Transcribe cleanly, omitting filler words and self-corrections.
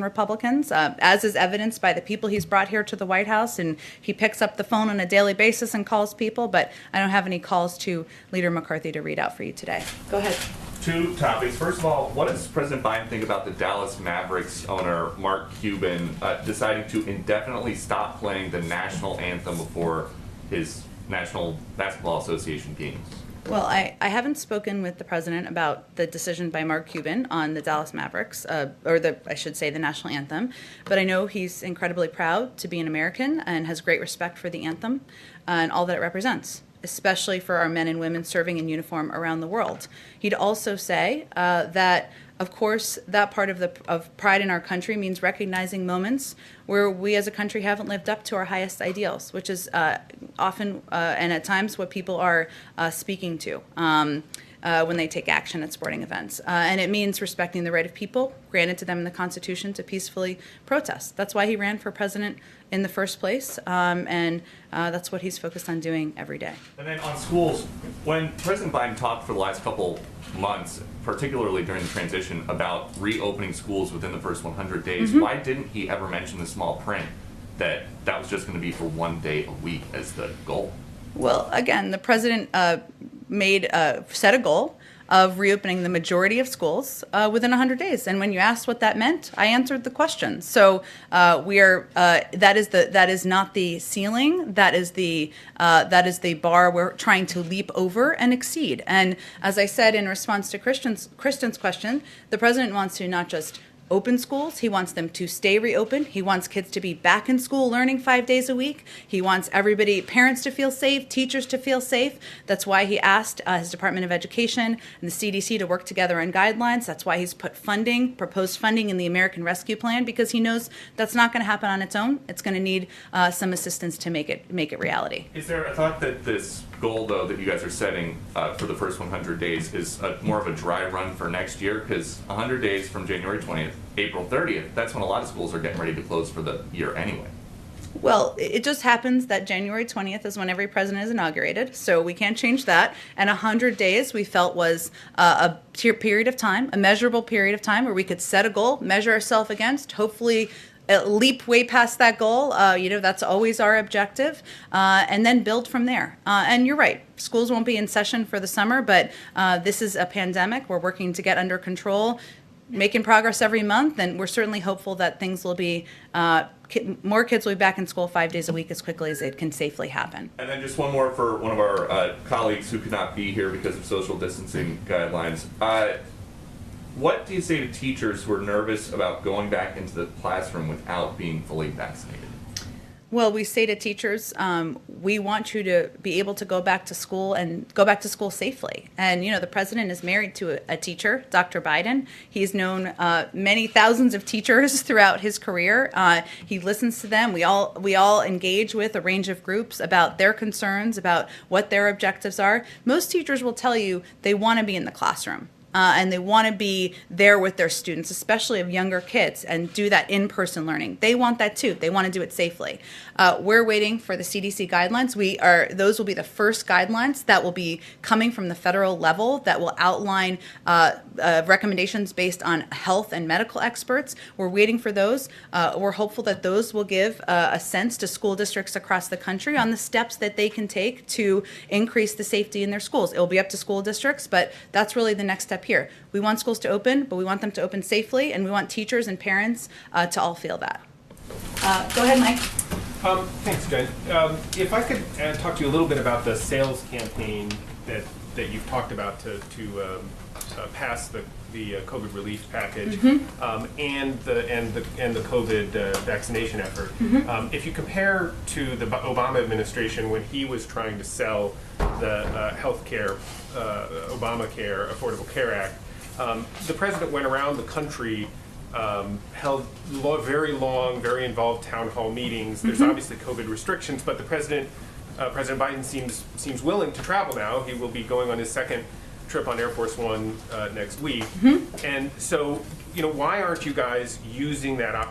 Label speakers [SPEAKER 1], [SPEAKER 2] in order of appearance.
[SPEAKER 1] Republicans, as is evidenced by the people he's brought here to the White House, and he picks up the phone on a daily basis and calls people, but I don't have any calls to Leader McCarthy to read out for you today. Go ahead.
[SPEAKER 2] Two topics. First of all, what does President Biden think about the Dallas Mavericks owner, Mark Cuban, deciding to indefinitely stop playing the national anthem before his National Basketball Association games?
[SPEAKER 1] Well, I haven't spoken with the president about the decision by Mark Cuban on the Dallas Mavericks, I should say the national anthem, but I know he's incredibly proud to be an American and has great respect for the anthem and all that it represents, especially for our men and women serving in uniform around the world. He'd also say that, of course, that part of pride in our country means recognizing moments where we as a country haven't lived up to our highest ideals, which is often and at times what people are speaking to when they take action at sporting events. And it means respecting the right of people granted to them in the Constitution to peacefully protest. That's why he ran for president in the first place, and that's what he's focused on doing every day.
[SPEAKER 2] And then on schools, when President Biden talked for the last couple months, particularly during the transition, about reopening schools within the first 100 days, why didn't he ever mention the small print that was just going to be for 1 day a week as the goal?
[SPEAKER 1] Well, again, the president set a goal of reopening the majority of schools within 100 days. And when you asked what that meant, I answered the question. So that is not the ceiling. That is the bar we're trying to leap over and exceed. And as I said in response to Kristen's question, the president wants to not just open schools. He wants them to stay reopened. He wants kids to be back in school learning 5 days a week. He wants everybody, parents to feel safe, teachers to feel safe. That's why he asked his Department of Education and the CDC to work together on guidelines. That's why he's put proposed funding in the American Rescue Plan, because he knows that's not going to happen on its own. It's going to need some assistance to make it reality.
[SPEAKER 2] Is there a thought that this goal, though, that you guys are setting for the first 100 days is more of a dry run for next year? Because 100 days from January 20th, April 30th, that's when a lot of schools are getting ready to close for the year anyway.
[SPEAKER 1] Well, it just happens that January 20th is when every president is inaugurated, so we can't change that. And 100 days we felt was a period of time, a measurable period of time where we could set a goal, measure ourselves against, hopefully leap way past that goal. That's always our objective, and then build from there. And you're right, schools won't be in session for the summer, but this is a pandemic. We're working to get under control, making progress every month, and we're certainly hopeful that things will be, more kids will be back in school 5 days a week as quickly as it can safely happen.
[SPEAKER 2] And then just one more for one of our colleagues who could not be here because of social distancing guidelines. What do you say to teachers who are nervous about going back into the classroom without being fully vaccinated?
[SPEAKER 1] Well, we say to teachers, we want you to be able to go back to school and go back to school safely. And, the president is married to a teacher, Dr. Biden. He's known many thousands of teachers throughout his career. He listens to them. We all engage with a range of groups about their concerns, about what their objectives are. Most teachers will tell you they want to be in the classroom. And they want to be there with their students, especially of younger kids, and do that in-person learning. They want that too. They want to do it safely. We're waiting for the CDC guidelines. Those will be the first guidelines that will be coming from the federal level that will outline recommendations based on health and medical experts. We're waiting for those. We're hopeful that those will give a sense to school districts across the country on the steps that they can take to increase the safety in their schools. It will be up to school districts, but that's really the next step here. We want schools to open, but we want them to open safely, and we want teachers and parents to all feel that. Go ahead, Mike.
[SPEAKER 3] Thanks, Jen. If I could talk to you a little bit about the sales campaign that you've talked about to pass the COVID relief package and the COVID vaccination effort. If you compare to the Obama administration when he was trying to sell the health care, Obamacare, Affordable Care Act, the president went around the country, held very long, very involved town hall meetings. There's obviously COVID restrictions, but the President Biden seems willing to travel now. He will be going on his second trip on Air Force One next week. And so, why aren't you guys using that opportunity